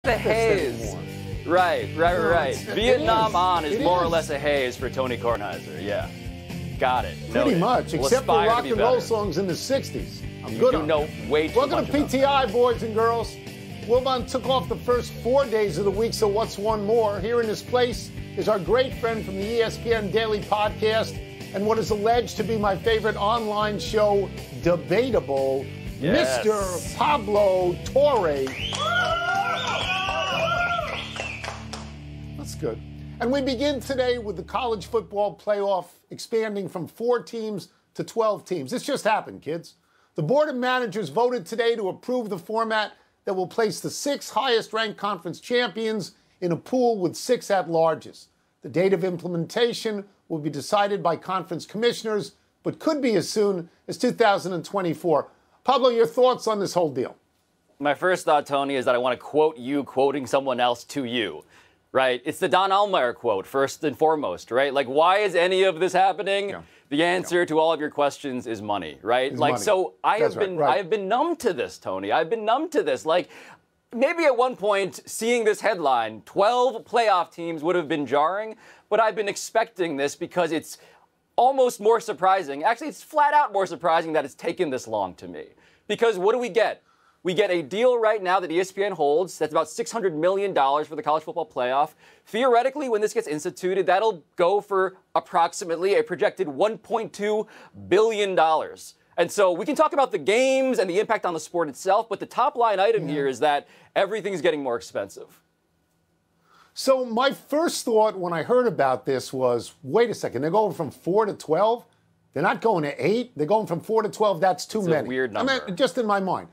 The haze. Right. Vietnam on is more or less a haze for Tony Kornheiser. Yeah. Got it. Pretty much, except for rock and roll songs in the 60s. I'm good on You know way too Welcome much to PTI, boys and girls. Wilbon took off the first 4 days of the week, so what's one more? Here in this place is our great friend from the ESPN Daily Podcast and what is alleged to be my favorite online show, Debatable, yes. Mr. Pablo Torre. That's good. And we begin today with the college football playoff expanding from 4 teams to 12 teams. This just happened, kids. The Board of Managers voted today to approve the format that will place the 6 highest-ranked conference champions in a pool with 6 at-larges. The date of implementation will be decided by conference commissioners, but could be as soon as 2024. Pablo, your thoughts on this whole deal? My first thought, Tony, is that I want to quote you quoting someone else to you. Right? It's the Don Allmeyer quote, first and foremost, right? Like, why is any of this happening? Yeah. The answer to all of your questions is money, right? It's like, money. So I have been numb to this, Tony. I've been numb to this. Like, maybe at one point, seeing this headline, 12 playoff teams would have been jarring, but I've been expecting this because it's almost more surprising. Actually, it's flat out more surprising that it's taken this long to me. Because what do we get? We get a deal right now that ESPN holds that's about $600 million for the college football playoff. Theoretically, when this gets instituted, that'll go for approximately a projected $1.2 billion. And so we can talk about the games and the impact on the sport itself, but the top line item here is that everything's getting more expensive. So my first thought when I heard about this was, wait a second, they're going from 4 to 12? They're not going to 8? They're going from 4 to 12? That's too many. It's a weird number. I mean, just in my mind.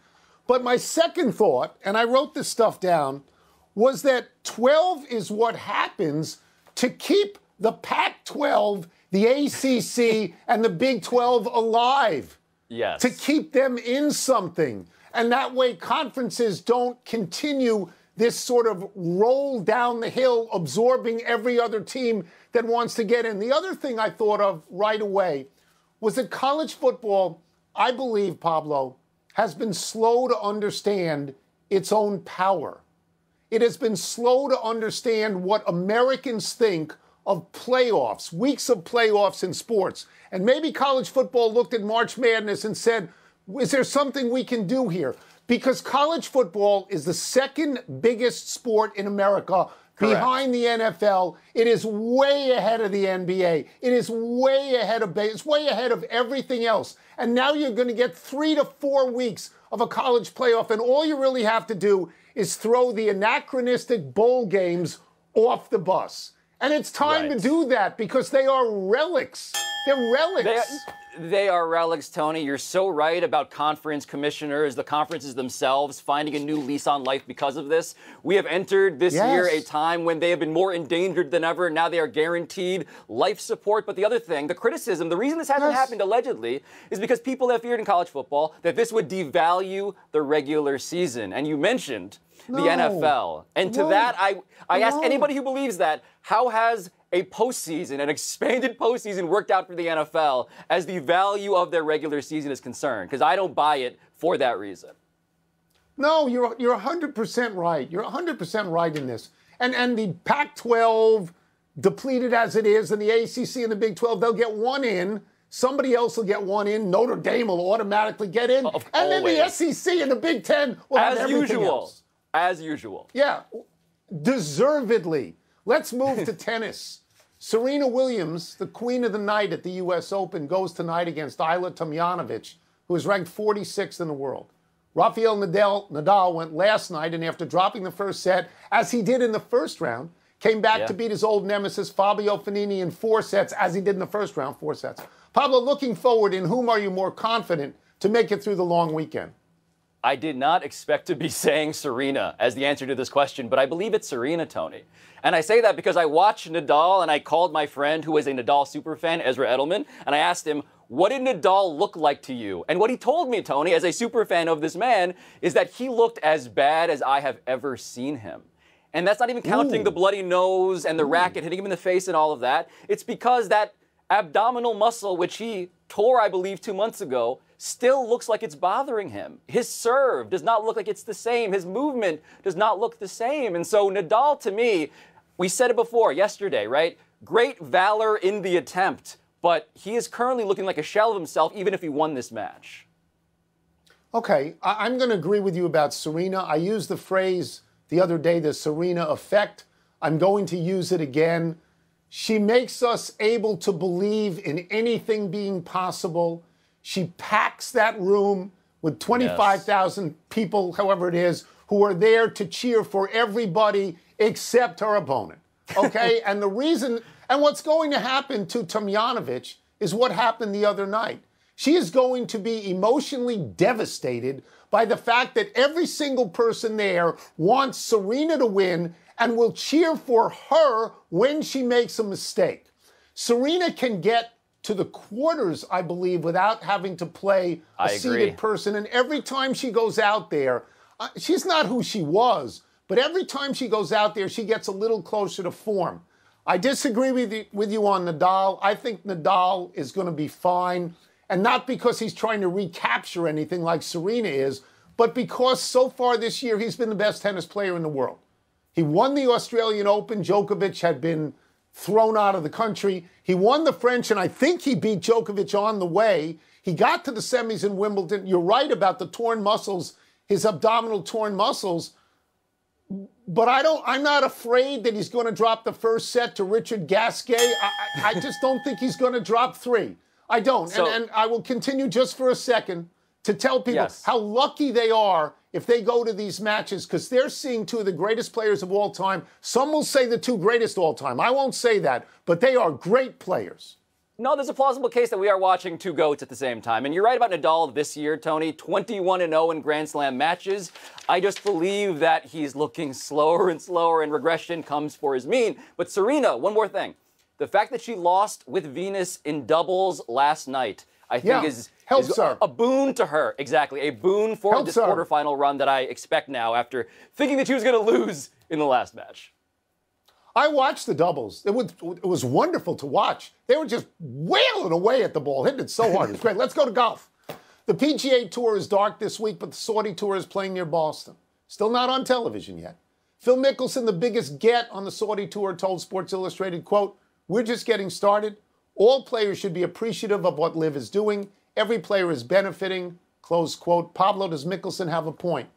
But my second thought, and I wrote this stuff down, was that 12 is what happens to keep the Pac-12, the ACC, and the Big 12 alive. Yes. To keep them in something. And that way conferences don't continue this sort of roll down the hill, absorbing every other team that wants to get in. The other thing I thought of right away was that college football, I believe, Pablo, has been slow to understand its own power. It has been slow to understand what Americans think of playoffs, weeks of playoffs in sports. And maybe college football looked at March Madness and said, is there something we can do here? Because college football is the second biggest sport in America. Correct. Behind the NFL. It is way ahead of the NBA. It is way ahead of it's way ahead of everything else. And now you're going to get 3 to 4 weeks of a college playoff, and all you really have to do is throw the anachronistic bowl games off the bus. And it's time to do that because they are relics. They're relics. They are relics, Tony. You're so right about conference commissioners, the conferences themselves, finding a new lease on life because of this. We have entered this year a time when they have been more endangered than ever. Now they are guaranteed life support. But the other thing, the criticism, the reason this hasn't happened allegedly is because people have feared in college football that this would devalue the regular season. And you mentioned the NFL. And to that, I ask anybody who believes that, how has a postseason, an expanded postseason worked out for the NFL as the value of their regular season is concerned? Because I don't buy it for that reason. No, you're 100% right. You're 100% right in this. And the Pac-12, depleted as it is, and the ACC and the Big 12, they'll get one in. Somebody else will get one in. Notre Dame will automatically get in. And then the SEC and the Big 10 will have everything else. As usual. Yeah, deservedly. Let's move to tennis. Serena Williams, the queen of the night at the U.S. Open, goes tonight against Ajla Tomljanovic, who is ranked 46th in the world. Rafael Nadal went last night, and after dropping the first set, as he did in the first round, came back to beat his old nemesis Fabio Fognini in 4 sets, as he did in the first round, 4 sets. Pablo, looking forward, in whom are you more confident to make it through the long weekend? I did not expect to be saying Serena as the answer to this question, but I believe it's Serena, Tony. And I say that because I watched Nadal, and I called my friend who is a Nadal superfan, Ezra Edelman, and I asked him, what did Nadal look like to you? And what he told me, Tony, as a superfan of this man, is that he looked as bad as I have ever seen him. And that's not even counting the bloody nose and the racket hitting him in the face and all of that. It's because that abdominal muscle, which he tore, I believe, 2 months ago, still looks like it's bothering him. His serve does not look like it's the same. His movement does not look the same. And so Nadal, to me, we said it before yesterday, right? Great valor in the attempt, but he is currently looking like a shell of himself, even if he won this match. Okay, I'm going to agree with you about Serena. I used the phrase the other day, the Serena effect. I'm going to use it again. She makes us able to believe in anything being possible. She packs that room with 25,000 people, however it is, who are there to cheer for everybody except her opponent. Okay? And the reason, and what's going to happen to Tomljanovic is what happened the other night. She is going to be emotionally devastated by the fact that every single person there wants Serena to win and will cheer for her when she makes a mistake. Serena can get to the quarters, I believe, without having to play a seeded person. And every time she goes out there, she's not who she was, but every time she goes out there, she gets a little closer to form. I disagree with you on Nadal. I think Nadal is going to be fine. And not because he's trying to recapture anything like Serena is, but because so far this year he's been the best tennis player in the world. He won the Australian Open. Djokovic had been thrown out of the country. He won the French, and I think he beat Djokovic on the way. He got to the semis in Wimbledon. You're right about the torn muscles, his abdominal torn muscles. But I'm not afraid that he's going to drop the first set to Richard Gasquet. I just don't think he's going to drop 3. I don't. So, and I will continue just for a second to tell people how lucky they are if they go to these matches, because they're seeing 2 of the greatest players of all time. Some will say the 2 greatest all time. I won't say that, but they are great players. No, there's a plausible case that we are watching 2 GOATs at the same time. And you're right about Nadal this year, Tony. 21-0 in Grand Slam matches. I just believe that he's looking slower and slower, and regression comes for his mean. But Serena, one more thing. The fact that she lost with Venus in doubles last night, I think is a boon to her. Exactly, a boon for this quarterfinal run that I expect now after thinking that she was going to lose in the last match. I watched the doubles. It was wonderful to watch. They were just wailing away at the ball, hitting it so hard. It was great. Let's go to golf. The PGA Tour is dark this week, but the Saudi Tour is playing near Boston. Still not on television yet. Phil Mickelson, the biggest get on the Saudi Tour, told Sports Illustrated, quote, "We're just getting started. All players should be appreciative of what LIV is doing. Every player is benefiting," close quote. Pablo, does Mickelson have a point?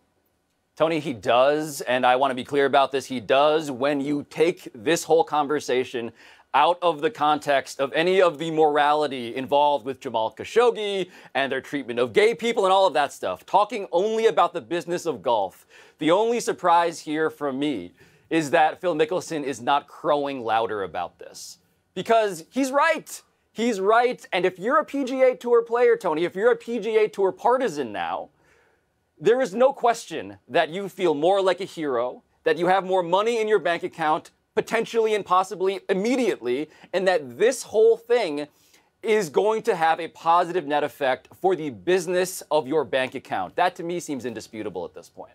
Tony, he does, and I want to be clear about this. He does when you take this whole conversation out of the context of any of the morality involved with Jamal Khashoggi and their treatment of gay people and all of that stuff. Talking only about the business of golf. The only surprise here from me is that Phil Mickelson is not crowing louder about this. Because he's right. He's right. And if you're a PGA Tour player, Tony, if you're a PGA Tour partisan now, there is no question that you feel more like a hero, that you have more money in your bank account, potentially and possibly immediately, and that this whole thing is going to have a positive net effect for the business of your bank account. That to me seems indisputable at this point.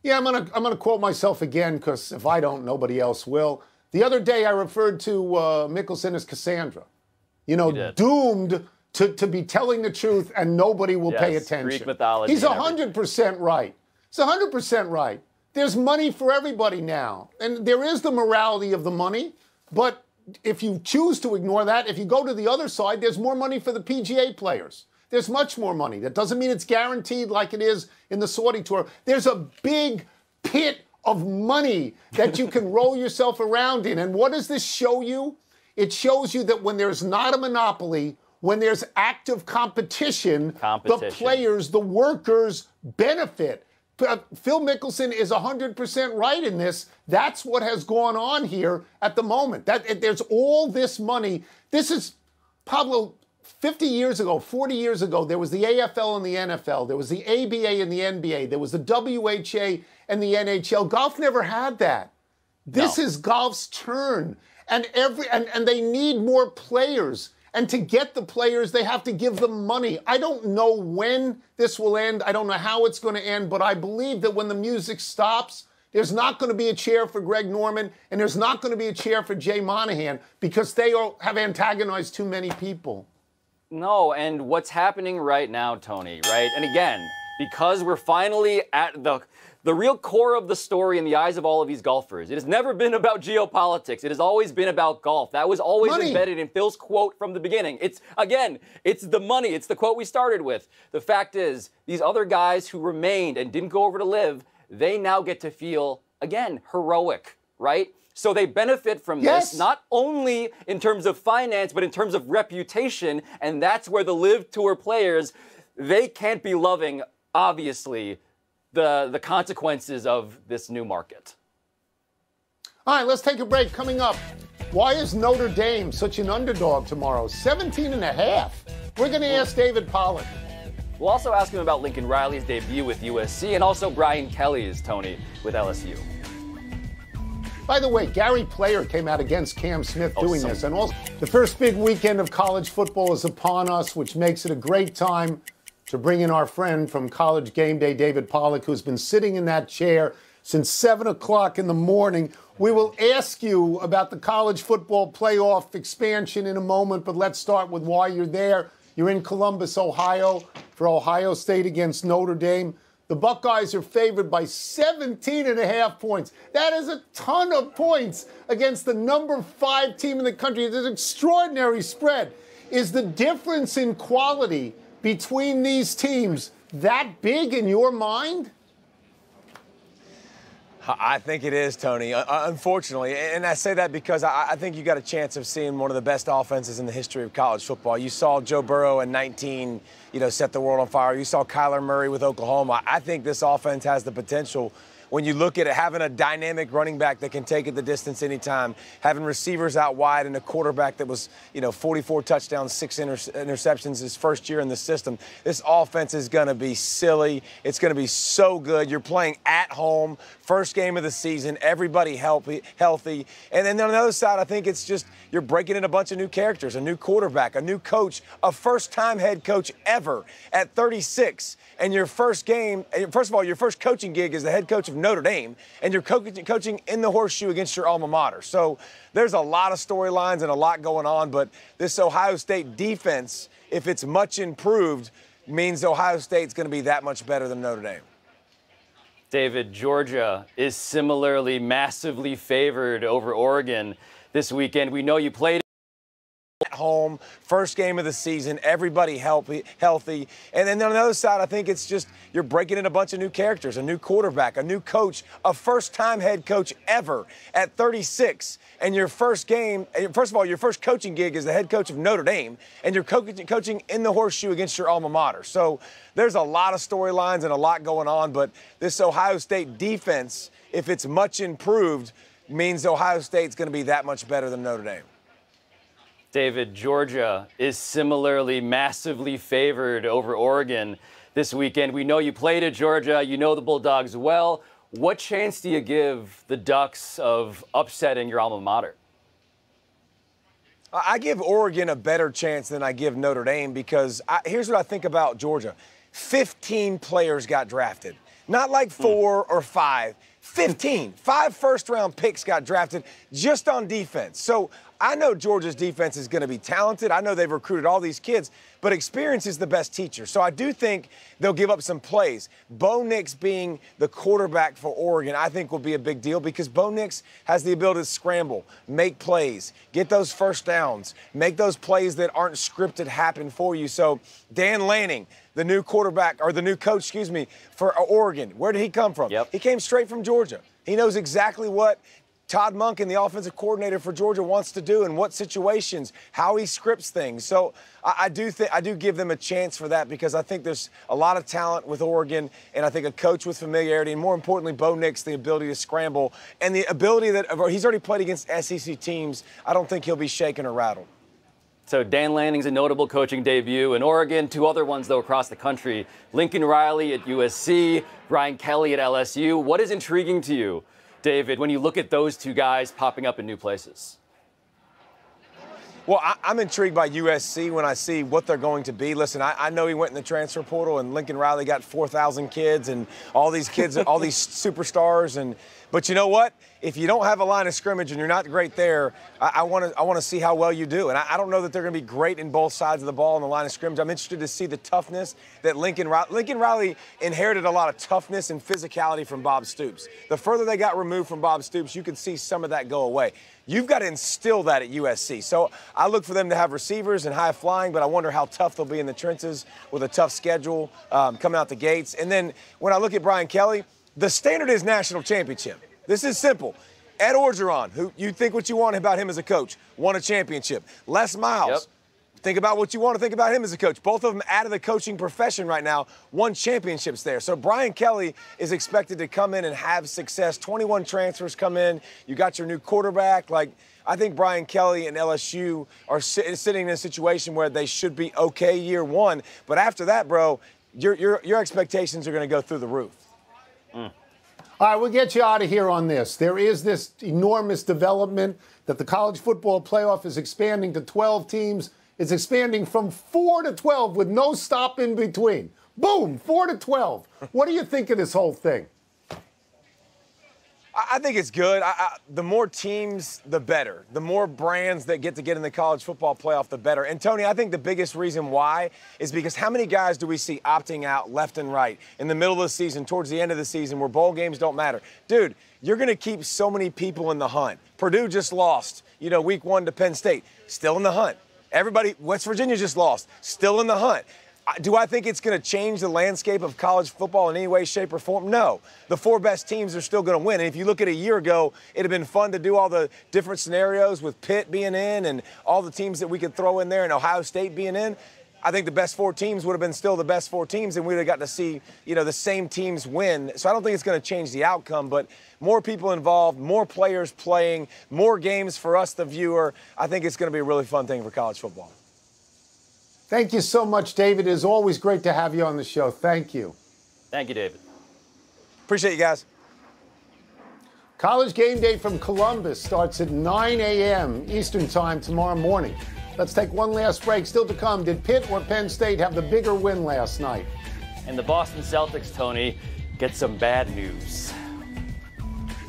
Yeah, I'm gonna quote myself again, because if I don't, nobody else will. The other day I referred to Mickelson as Cassandra. You know, doomed to be telling the truth and nobody will pay attention. Greek mythology. He's 100% right. He's 100% right. There's money for everybody now. And there is the morality of the money, but if you choose to ignore that, if you go to the other side, there's more money for the PGA players. There's much more money. That doesn't mean it's guaranteed like it is in the Saudi Tour. There's a big pit of money that you can roll yourself around in. And what does this show you? It shows you that when there's not a monopoly, when there's active competition, the players, the workers benefit. Phil Mickelson is 100% right in this. That's what has gone on here at the moment. There's all this money. This is, Pablo, 50 years ago, 40 years ago, there was the AFL and the NFL. There was the ABA and the NBA. There was the WHA and the NHL. Golf never had that. This is golf's turn. And they need more players. And to get the players, they have to give them money. I don't know when this will end. I don't know how it's going to end. But I believe that when the music stops, there's not going to be a chair for Greg Norman. And there's not going to be a chair for Jay Monahan because they have antagonized too many people. No, and what's happening right now, Tony, right? And again, because we're finally at the real core of the story in the eyes of all of these golfers. It has never been about geopolitics. It has always been about golf. That was always embedded in Phil's quote from the beginning. It's the money. It's the quote we started with. The fact is, these other guys who remained and didn't go over to live, they now get to feel, again, heroic, right? So they benefit from this, not only in terms of finance, but in terms of reputation. And that's where the Live Tour players, they can't be loving, obviously, the consequences of this new market. All right, let's take a break. Coming up, why is Notre Dame such an underdog tomorrow? 17.5. We're going to ask David Pollack. We'll also ask him about Lincoln Riley's debut with USC and also Brian Kelly's, Tony, with LSU. By the way, Gary Player came out against Cam Smith doing this. And also, the first big weekend of college football is upon us, which makes it a great time to bring in our friend from College Game Day, David Pollack, who's been sitting in that chair since 7 o'clock in the morning. We will ask you about the college football playoff expansion in a moment, but let's start with why you're there. You're in Columbus, Ohio, for Ohio State against Notre Dame. The Buckeyes are favored by 17.5 points. That is a ton of points against the number 5 team in the country. It's an extraordinary spread. Is the difference in quality between these teams that big in your mind? I think it is, Tony, unfortunately. And I say that because I think you got a chance of seeing one of the best offenses in the history of college football. You saw Joe Burrow in 19, set the world on fire. You saw Kyler Murray with Oklahoma. I think this offense has the potential, when you look at it, having a dynamic running back that can take it the distance anytime, having receivers out wide, and a quarterback that was, 44 touchdowns, 6 interceptions his first year in the system. This offense is going to be silly. It's going to be so good. You're playing at home, first game of the season, everybody healthy. And then on the other side, I think it's just you're breaking in a bunch of new characters, a new quarterback, a new coach, a first-time head coach ever at 36. And your first game, first of all, your first coaching gig is the head coach of Notre Dame, and you're coaching in the horseshoe against your alma mater. So there's a lot of storylines and a lot going on, but this Ohio State defense, if it's much improved, means Ohio State's going to be that much better than Notre Dame. David, Georgia is similarly massively favored over Oregon this weekend. We know you played at home, first game of the season, everybody healthy. And then on the other side, I think it's just you're breaking in a bunch of new characters, a new quarterback, a new coach, a first-time head coach ever at 36. And your first game, first of all, your first coaching gig is the head coach of Notre Dame, and you're coaching in the horseshoe against your alma mater. So there's a lot of storylines and a lot going on, but this Ohio State defense, if it's much improved, means Ohio State's going to be that much better than Notre Dame. David, Georgia is similarly massively favored over Oregon this weekend. We know you played at Georgia. You know the Bulldogs well. What chance do you give the Ducks of upsetting your alma mater? I give Oregon a better chance than I give Notre Dame because here's what I think about Georgia. 15 players got drafted. Not like 4 or 5. 15. 5 first-round picks got drafted just on defense. So I know Georgia's defense is going to be talented. I know they've recruited all these kids, but experience is the best teacher. So I do think they'll give up some plays. Bo Nix being the quarterback for Oregon, I think will be a big deal because Bo Nix has the ability to scramble, make plays, get those first downs, make those plays that aren't scripted happen for you. So Dan Lanning, the new quarterback, or the new coach, for Oregon, where did he come from? He came straight from Georgia. He knows exactly what Todd Monken, the offensive coordinator for Georgia, wants to do in what situations, how he scripts things. So I do give them a chance for that because I think there's a lot of talent with Oregon, and I think a coach with familiarity, and more importantly, Bo Nix, the ability to scramble, and the ability that he's already played against SEC teams. I don't think he'll be shaken or rattled. So Dan Lanning's a notable coaching debut in Oregon. 2 other ones, though, across the country. Lincoln Riley at USC, Brian Kelly at LSU. What is intriguing to you, David, when you look at those 2 guys popping up in new places? Well, I'm intrigued by USC when I see what they're going to be. Listen, I know he went in the transfer portal, and Lincoln Riley got 4,000 kids, and all these kids, all these superstars, and But you know what? If you don't have a line of scrimmage and you're not great there, I want to see how well you do. And I don't know that they're going to be great in both sides of the ball on the line of scrimmage. I'm interested to see the toughness that Lincoln Riley inherited a lot of toughness and physicality from Bob Stoops. The further they got removed from Bob Stoops, you could see some of that go away. You've got to instill that at USC. So I look for them to have receivers and high flying, but I wonder how tough they'll be in the trenches with a tough schedule coming out the gates. And then when I look at Brian Kelly, the standard is national championship. This is simple. Ed Orgeron, who you think what you want about him as a coach, won a championship. Les Miles, think about what you want to think about him as a coach. Both of them out of the coaching profession right now, won championships there. So Brian Kelly is expected to come in and have success. 21 transfers come in. You got your new quarterback. I think Brian Kelly and LSU are sitting in a situation where they should be okay year one. But after that, bro, your expectations are going to go through the roof. All right, we'll get you out of here on this. There is this enormous development that the college football playoff is expanding to 12 teams. It's expanding from 4 to 12 with no stop in between. Boom, 4 to 12. What do you think of this whole thing? I think it's good. The more teams, the better. The more brands that get in the college football playoff, the better. And, Tony, I think the biggest reason why is because how many guys do we see opting out left and right in the middle of the season, towards the end of the season, where bowl games don't matter? Dude, you're going to keep so many people in the hunt. Purdue just lost, week 1 to Penn State. Still in the hunt. West Virginia just lost. Still in the hunt. Do I think it's going to change the landscape of college football in any way, shape, or form? No. The 4 best teams are still going to win. And if you look at a year ago, it would have been fun to do all the different scenarios with Pitt being in and all the teams that we could throw in there and Ohio State being in. I think the best 4 teams would have been still the best 4 teams, and we would have got to see, the same teams win. So I don't think it's going to change the outcome, but more people involved, more players playing, more games for us, the viewer. I think it's going to be a really fun thing for college football. Thank you so much, David. It is always great to have you on the show. Thank you. Thank you, David. Appreciate you guys. College Game Day from Columbus starts at 9 a.m. Eastern Time tomorrow morning. Let's take one last break. Still to come, did Pitt or Penn State have the bigger win last night? And the Boston Celtics, Tony, get some bad news.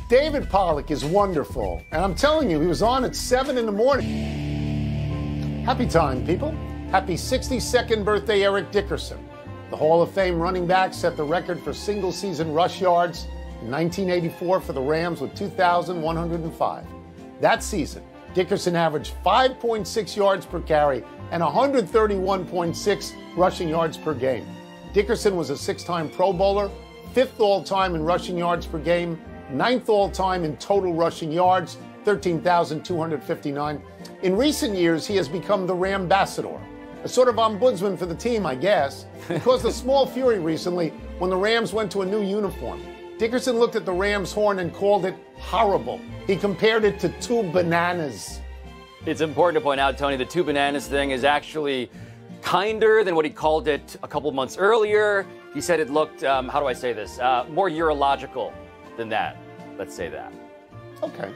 David Pollack is wonderful. And I'm telling you, he was on at 7 in the morning. Happy time, people. Happy 62nd birthday, Eric Dickerson. The Hall of Fame running back set the record for single-season rush yards in 1984 for the Rams with 2,105. That season, Dickerson averaged 5.6 yards per carry and 131.6 rushing yards per game. Dickerson was a 6-time Pro Bowler, 5th all-time in rushing yards per game, 9th all-time in total rushing yards, 13,259. In recent years, he has become the Rambassador, a sort of ombudsman for the team, I guess. He caused a small fury recently when the Rams went to a new uniform. Dickerson looked at the Rams' horn and called it horrible. He compared it to 2 bananas. It's important to point out, Tony, the 2 bananas thing is actually kinder than what he called it a couple months earlier. He said it looked, how do I say this, more urological than that. Let's say that. Okay.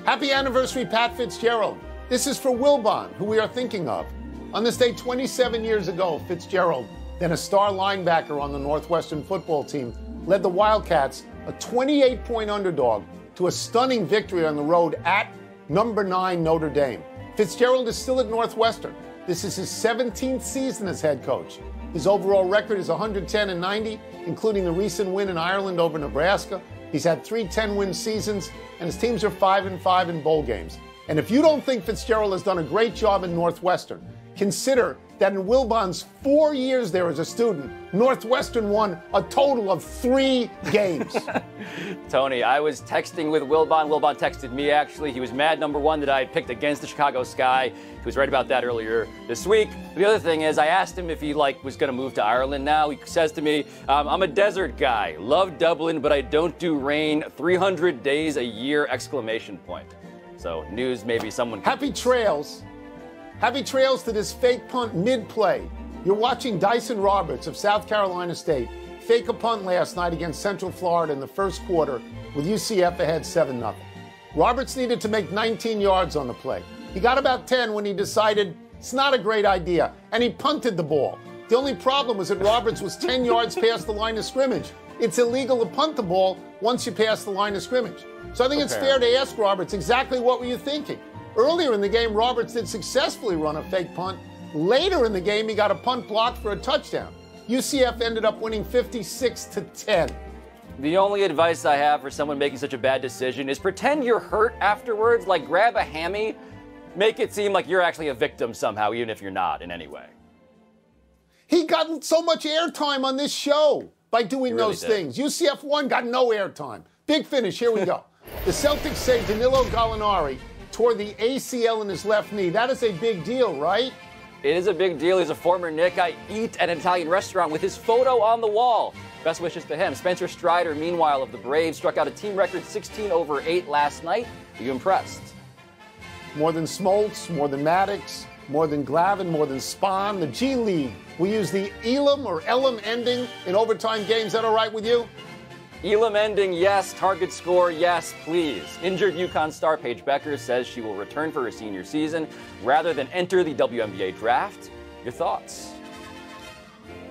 Happy anniversary, Pat Fitzgerald. This is for Wilbon, who we are thinking of. On this day 27 years ago, Fitzgerald, then a star linebacker on the Northwestern football team, led the Wildcats, a 28-point underdog, to a stunning victory on the road at number 9 Notre Dame. Fitzgerald is still at Northwestern. This is his 17th season as head coach. His overall record is 110-90, including the recent win in Ireland over Nebraska. He's had 3 10-win seasons, and his teams are 5-5 in bowl games. And if you don't think Fitzgerald has done a great job in Northwestern, consider that in Wilbon's 4 years there as a student, Northwestern won a total of 3 games. Tony, I was texting with Wilbon. Wilbon texted me, actually. He was mad, number one, that I had picked against the Chicago Sky. He was right about that earlier this week. The other thing is, I asked him if he was going to move to Ireland now. He says to me, I'm a desert guy. Love Dublin, but I don't do rain. 300 days a year, exclamation point. So news, maybe someone... Happy trails. Happy trails to this fake punt mid-play. You're watching Dyson Roberts of South Carolina State fake a punt last night against Central Florida in the first quarter with UCF ahead 7-0. Roberts needed to make 19 yards on the play. He got about 10 when he decided it's not a great idea, and he punted the ball. The only problem was that Roberts was 10 yards past the line of scrimmage. it's illegal to punt the ball once you pass the line of scrimmage. So I think it's fair to ask Roberts exactly what were you thinking. Earlier in the game, Roberts did successfully run a fake punt. Later in the game, he got a punt blocked for a touchdown. UCF ended up winning 56-10. The only advice I have for someone making such a bad decision is pretend you're hurt afterwards, like grab a hammy, make it seem like you're actually a victim somehow, even if you're not in any way. He got so much airtime on this show by doing those things. UCF 1 got no airtime. Big finish, here we go. The Celtics say Danilo Gallinari tore the ACL in his left knee. That is a big deal, right? It is a big deal. He's a former Knick. I eat at an Italian restaurant with his photo on the wall. Best wishes to him. Spencer Strider, meanwhile, of the Braves, struck out a team record 16/8 last night. Are you impressed? More than Smoltz, more than Maddox, more than Glavine, more than Spahn. The G League. We use the Elam or Elam ending in overtime games. Is that all right with you? Elam ending, yes. Target score, yes, please. Injured UConn star Paige Becker says she will return for her senior season rather than enter the WNBA draft. Your thoughts?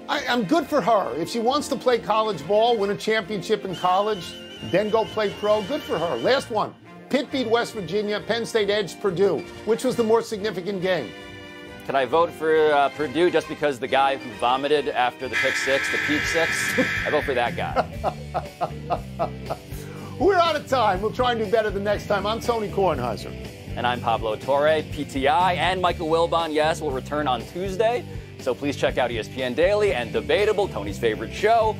I'm good for her. If she wants to play college ball, win a championship in college, then go play pro, good for her. Last one. Pitt beat West Virginia. Penn State edged Purdue. Which was the more significant game? Can I vote for Purdue just because the guy who vomited after the pick six, the peak six? I vote for that guy. We're out of time. We'll try and do better the next time. I'm Tony Kornheiser. And I'm Pablo Torre. PTI and Michael Wilbon, yes, will return on Tuesday. So please check out ESPN Daily and Debatable, Tony's favorite show.